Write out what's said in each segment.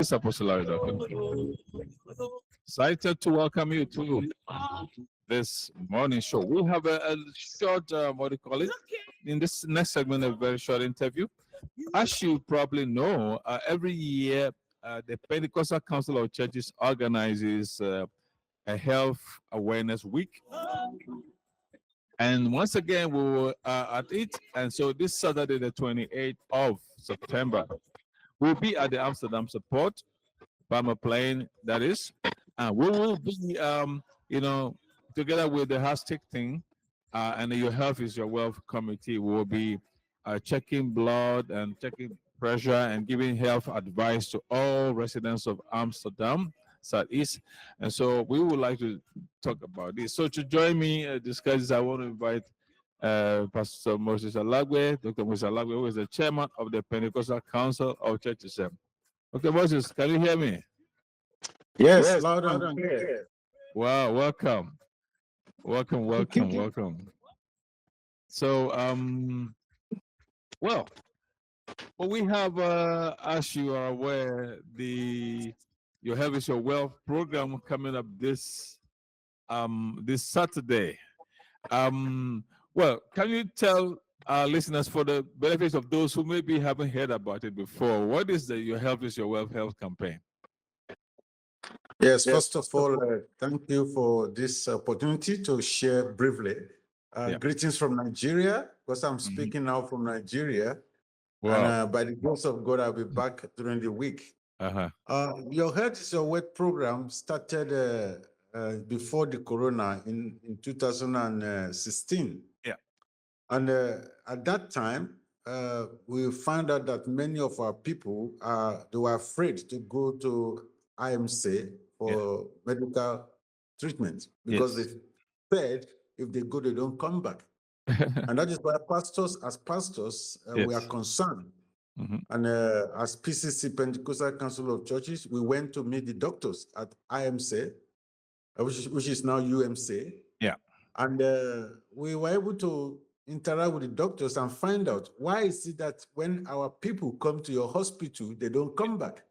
Yes, Apostle Larry. Excited to welcome you to this morning show. We'll have a short, what do you call it? In this next segment, a very short interview. As you probably know, every year, the Pentecostal Council of Churches organizes a health awareness week. And once again, we were at it. And so this Saturday, the 28th of September, we'll be at the Amsterdam Support, Bama Plain, that is. And we will be, together with the Hartstichting and the Your Health is Your Wealth Committee, we will be checking blood and checking pressure and giving health advice to all residents of Amsterdam Southeast. And so we would like to talk about this. So to join me discuss this, I want to invite Pastor Moses Alagwe, Dr. Moses Alagwe, who is the chairman of the Pentecostal Council of Churches. Okay, Moses, can you hear me? Yes, loud and clear. Wow, welcome. Welcome. So, well, we have, as you are aware, the Your Health is Your Wealth program coming up this Saturday. Well, can you tell our listeners, for the benefits of those who maybe haven't heard about it before, what is the Your Health is Your Wealth health campaign? Yes, first of all, thank you for this opportunity to share briefly. Greetings from Nigeria, because I'm speaking now from Nigeria. Wow. And by the grace of God, I'll be back during the week. Your Health is Your Wealth program started before the corona in 2016. Yeah. And at that time, we found out that many of our people, they were afraid to go to IMC for medical treatment because they said if they go, they don't come back. And that is why as pastors, we are concerned. And as PCC, Pentecostal Council of Churches, we went to meet the doctors at IMC, which is now UMC. Yeah. And we were able to interact with the doctors and find out why is it that when our people come to your hospital, they don't come back.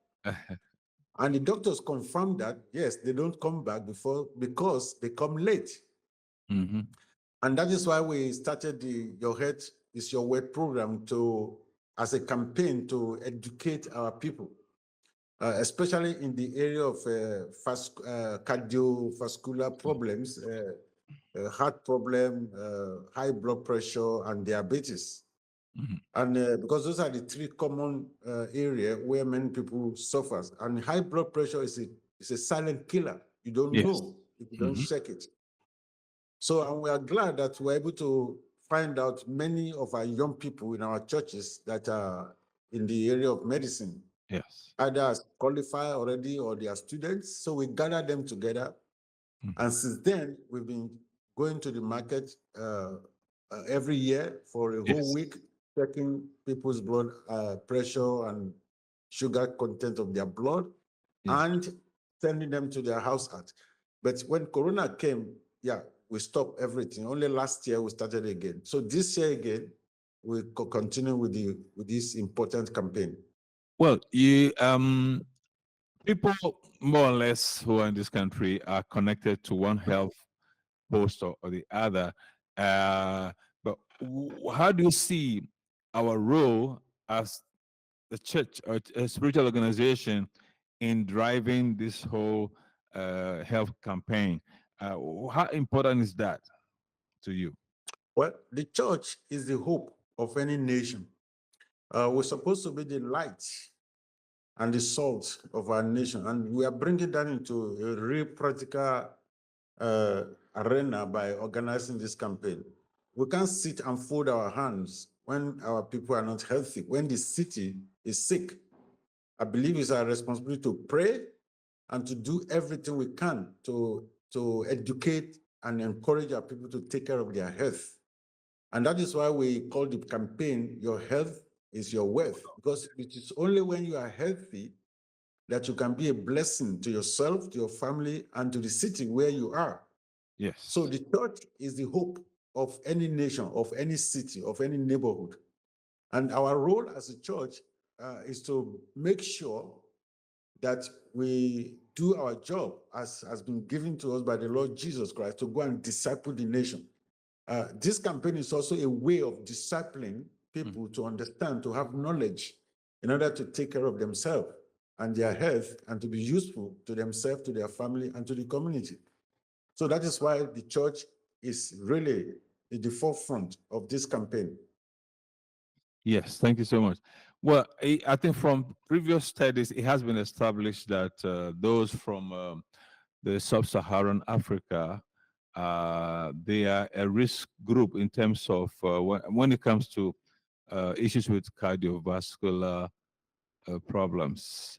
And the doctors confirmed that, yes, they don't come back because they come late. And that is why we started the Your Health is Your Wealth program as a campaign to educate our people, especially in the area of cardiovascular problems, heart problem, high blood pressure, and diabetes. And because those are the three common areas where many people suffer. And high blood pressure is a silent killer. You don't know if you don't check it. So, and we are glad that we're able to find out many of our young people in our churches that are in the area of medicine. Yes. Either qualified already or they are students. So we gather them together. And since then, we've been going to the market every year for a whole week, checking people's blood pressure and sugar content of their blood and sending them to their house at. But when Corona came, we stopped everything. Only last year we started again. So this year again, we continue with this important campaign. Well, people more or less who are in this country are connected to one health post or the other. But how do you see our role as the church or a spiritual organization in driving this whole health campaign? How important is that to you? Well, the church is the hope of any nation. We're supposed to be the light and the salt of our nation. And we are bringing that into a real practical arena by organizing this campaign. We can't sit and fold our hands when our people are not healthy, when the city is sick. I believe it's our responsibility to pray and to do everything we can to educate and encourage our people to take care of their health. And that is why we call the campaign, Your Health is Your Wealth, because it is only when you are healthy that you can be a blessing to yourself, to your family, and to the city where you are. Yes. So the church is the hope of any nation, of any city, of any neighborhood. And our role as a church is to make sure that we do our job as has been given to us by the Lord Jesus Christ to go and disciple the nation. This campaign is also a way of discipling people to understand, to have knowledge in order to take care of themselves and their health and to be useful to themselves, to their family, and to the community. So that is why the church is really at the forefront of this campaign. Yes, thank you so much. Well, I think from previous studies, it has been established that those from the sub-Saharan Africa, they are a risk group in terms of when it comes to issues with cardiovascular problems.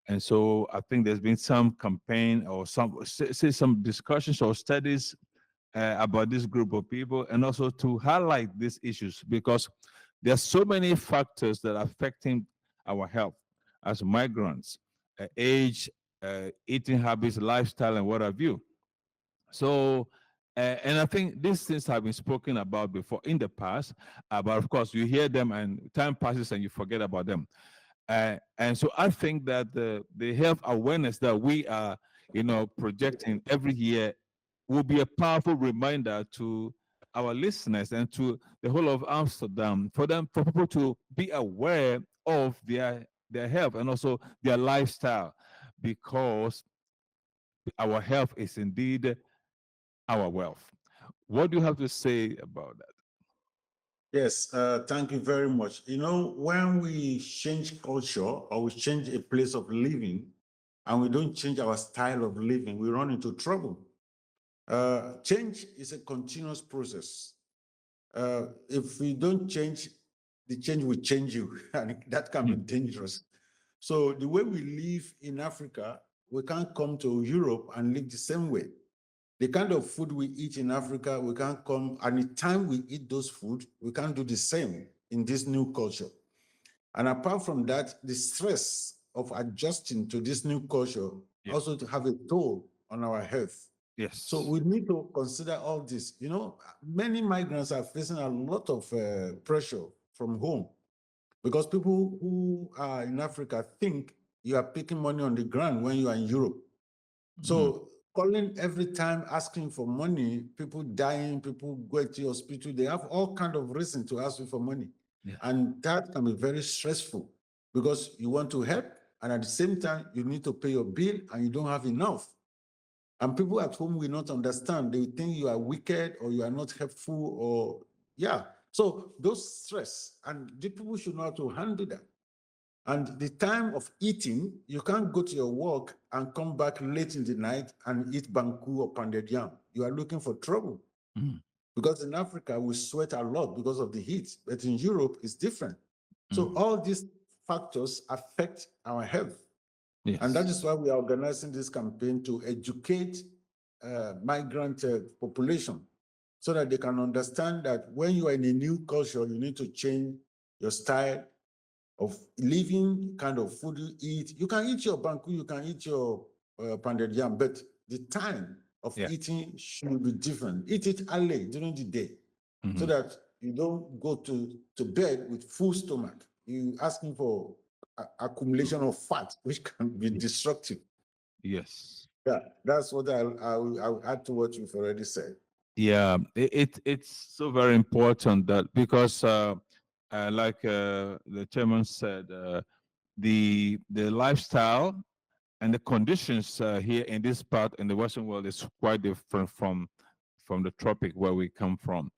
And so I think there's been some campaign or some discussions or studies about this group of people, and also to highlight these issues because there are so many factors that are affecting our health as migrants, age, eating habits, lifestyle, and what have you. So, and I think these things have been spoken about before in the past, but of course you hear them and time passes and you forget about them. And so I think that the health awareness that we are, projecting every year will be a powerful reminder to our listeners and to the whole of Amsterdam for people to be aware of their health and also their lifestyle, because our health is indeed our wealth. What do you have to say about that? Yes, thank you very much. When we change culture or we change a place of living and we don't change our style of living, we run into trouble. Change is a continuous process. If we don't change, the change will change you, and that can be dangerous. So the way we live in Africa, we can't come to Europe and live the same way. The kind of food we eat in Africa, we can't come, and the time we eat those food, we can't do the same in this new culture. And apart from that, the stress of adjusting to this new culture also to have a toll on our health. Yes. So we need to consider all this. Many migrants are facing a lot of pressure from home because people who are in Africa think you are picking money on the ground when you are in Europe. So calling every time, asking for money, people dying, people go to the hospital, they have all kinds of reasons to ask you for money. Yeah. And that can be very stressful because you want to help, and at the same time, you need to pay your bill and you don't have enough. And people at home will not understand. They think you are wicked or you are not helpful or, yeah. So those stress, and the people should know how to handle that. And the time of eating, you can't go to your work and come back late in the night and eat banku or pounded yam. You are looking for trouble. Because in Africa, we sweat a lot because of the heat. But in Europe, it's different. So all these factors affect our health. Yes. And that is why we are organizing this campaign to educate migrant population so that they can understand that when you are in a new culture, you need to change your style of living, kind of food you eat. You can eat your banku, you can eat your pounded yam, but the time of eating should be different. Eat it early during the day so that you don't go to bed with full stomach. You asking for accumulation of fat, which can be destructive. Yes. Yeah, that's what I'll add to what you've already said. Yeah, it's so very important that because like the chairman said, the lifestyle and the conditions here in this part in the Western world is quite different from the tropic where we come from.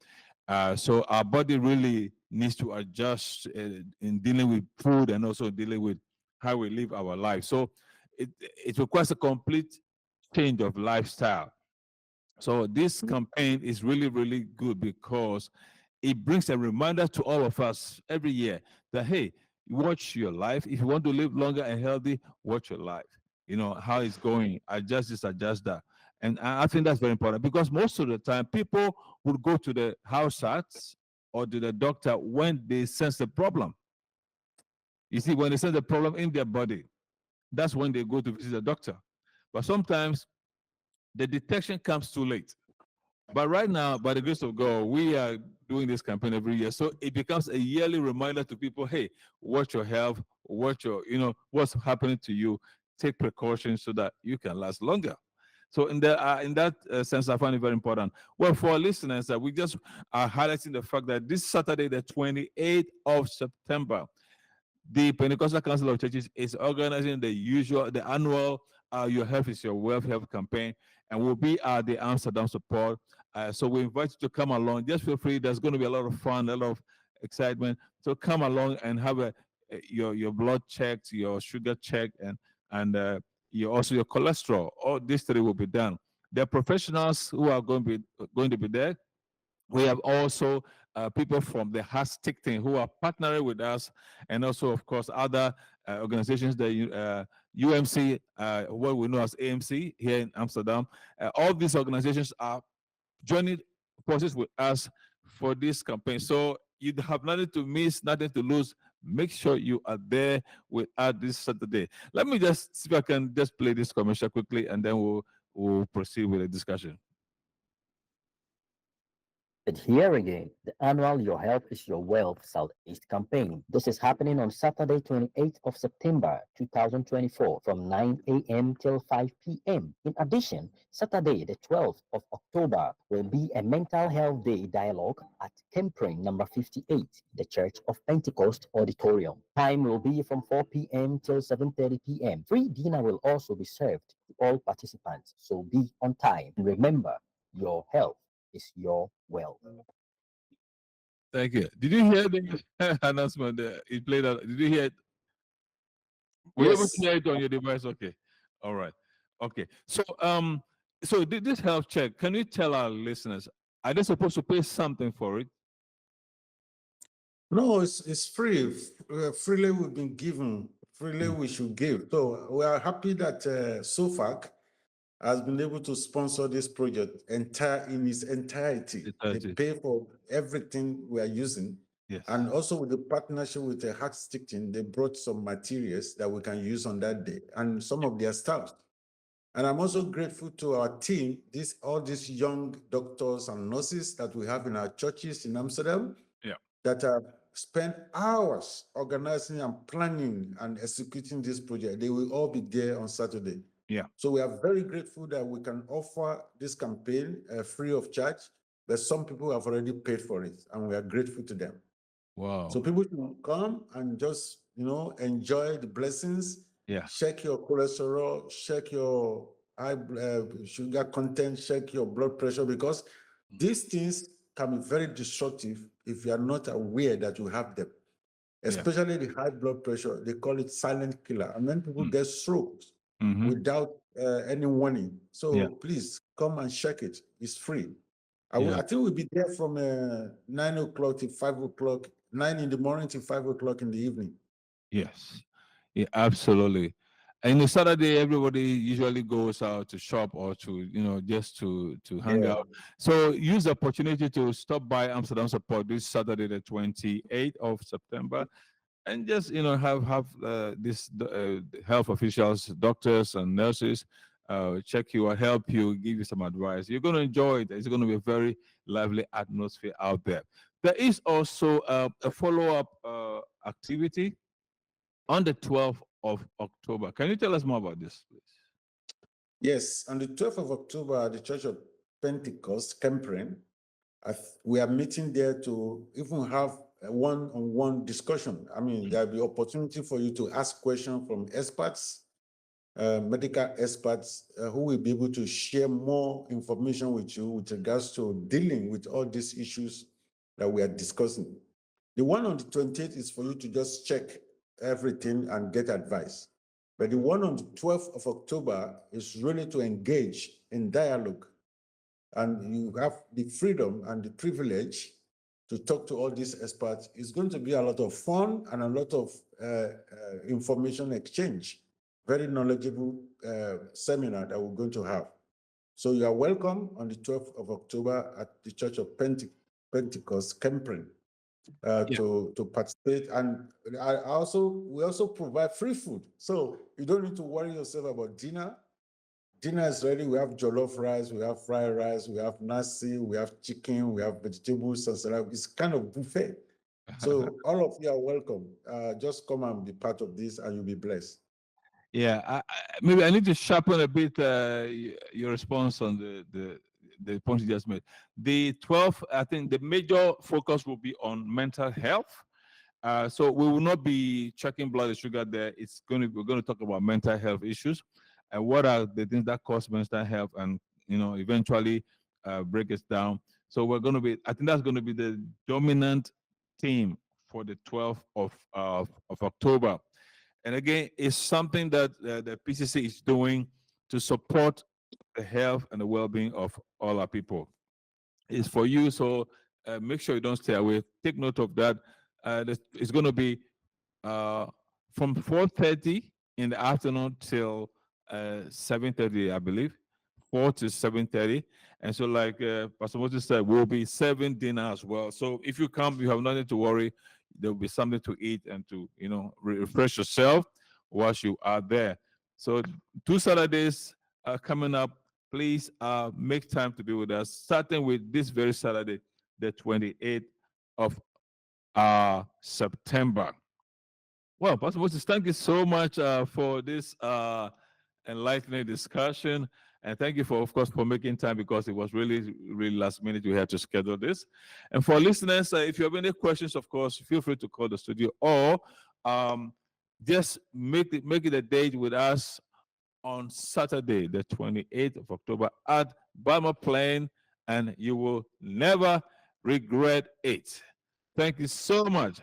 So our body really needs to adjust in dealing with food and also dealing with how we live our life. So it requires a complete change of lifestyle. So this campaign is really, really good because it brings a reminder to all of us every year that, hey, watch your life. If you want to live longer and healthy, watch your life. How it's going, adjust this, adjust that. And I think that's very important because most of the time people would go to the house arts or to the doctor when they sense the problem. You see, when they sense the problem in their body, that's when they go to visit the doctor. But sometimes the detection comes too late. But right now, by the grace of God, we are doing this campaign every year. So it becomes a yearly reminder to people, hey, watch your health, watch your, what's happening to you. take precautions so that you can last longer. So in that sense, I find it very important. Well, for our listeners, we just are highlighting the fact that this Saturday, the 28th of September, the Pentecostal Council of Churches is organizing the annual Your Health is Your Wealth Health campaign, and will be at the Amsterdam support. So we invite you to come along. Just feel free. There's going to be a lot of fun, a lot of excitement. So come along and have your blood checked, your sugar checked, and your cholesterol. All these three will be done. There are professionals who are going to be there. We have also people from the Hartstichting who are partnering with us, and also, of course, other organizations, the UMC, what we know as AMC here in Amsterdam. All these organizations are joining forces with us for this campaign. So you have nothing to miss, nothing to lose. Make sure you are there with us this Saturday. Let me just see if I can just play this commercial quickly, and then we'll proceed with the discussion. But here again, the annual Your Health is Your Wealth Southeast campaign. This is happening on Saturday, 28th of September, 2024 from 9 a.m. till 5 p.m. In addition, Saturday, the 12th of October will be a Mental Health Day dialogue at Kempring number 58, the Church of Pentecost Auditorium. Time will be from 4 p.m. till 7:30 p.m. Free dinner will also be served to all participants, so be on time. And remember, your health is your wealth. Thank you. Did you hear the announcement? It played out. Did you hear it? Were you able to Yes. hear it on your device? Okay. All right. Okay. So this health check, can you tell our listeners, are they supposed to pay something for it? No, it's free. Freely we've been given. Freely we should give. So we are happy that SOFAK has been able to sponsor this project in its entirety. They pay for everything we are using. Yes. And also with the partnership with the Hartstichting, they brought some materials that we can use on that day and some of their staff. And I'm also grateful to our team, all these young doctors and nurses that we have in our churches in Amsterdam, that have spent hours organizing and planning and executing this project. They will all be there on Saturday. Yeah. So we are very grateful that we can offer this campaign free of charge, but some people have already paid for it, and we are grateful to them. Wow. So people can come and just, enjoy the blessings. Yeah. Check your cholesterol, check your high sugar content, check your blood pressure, because these things can be very destructive if you are not aware that you have them. Especially the high blood pressure, they call it silent killer. And then people get strokes without any warning. So please come and check it. It's free. I think we'll be there from 9 o'clock to 5 o'clock, 9 in the morning to 5 o'clock in the evening. Yes. Yeah, absolutely. And the Saturday, everybody usually goes out to shop or to, just to hang out. So use the opportunity to stop by Amsterdam Support this Saturday, the 28th of September, and just, have this health officials, doctors and nurses check you or help you, give you some advice. You're going to enjoy it. It's going to be a very lively atmosphere out there. There is also a follow-up activity on the 12th of October. Can you tell us more about this, please? Yes, on the 12th of October, the Church of Pentecost, Kempring, we are meeting there to even have a one-on-one discussion. I mean, there'll be opportunity for you to ask questions from experts, medical experts, who will be able to share more information with you with regards to dealing with all these issues that we are discussing. The one on the 28th is for you to just check everything and get advice. But the one on the 12th of October is really to engage in dialogue. And you have the freedom and the privilege to talk to all these experts. It's going to be a lot of fun and a lot of information exchange. Very knowledgeable seminar that we're going to have. So you are welcome on the 12th of October at the Church of Pentecost, Kempring, to participate. And we also provide free food. So you don't need to worry yourself about dinner. Dinner is ready. We have jollof rice, we have fried rice, we have nasi, we have chicken, we have vegetables and salad. It's kind of buffet. So all of you are welcome. Just come and be part of this and you'll be blessed. Yeah, maybe I need to sharpen a bit your response on the point you just made. The 12th, I think the major focus will be on mental health. So we will not be checking blood sugar there. We're going to talk about mental health issues and what are the things that cause mental health, and eventually break it down. So I think that's going to be the dominant theme for the 12th of October. And again, it's something that the PCC is doing to support the health and the well-being of all our people. It's for you, so make sure you don't stay away. Take note of that. It's going to be from 4:30 in the afternoon till 7:30, I believe, 4 to 7:30. And so, like Pastor Moses said, we'll be serving dinner as well. So if you come, you have nothing to worry. There will be something to eat and to refresh yourself whilst you are there. So 2 Saturdays are coming up. Please make time to be with us, starting with this very Saturday, the 28th of September. Well, Pastor Moses, thank you so much for this enlightening discussion. And thank you of course, for making time, because it was really, really last minute. We had to schedule this. And for listeners, if you have any questions, of course, feel free to call the studio, or just make it a date with us on Saturday, the 28th of October at Balmer Plain, and you will never regret it. Thank you so much.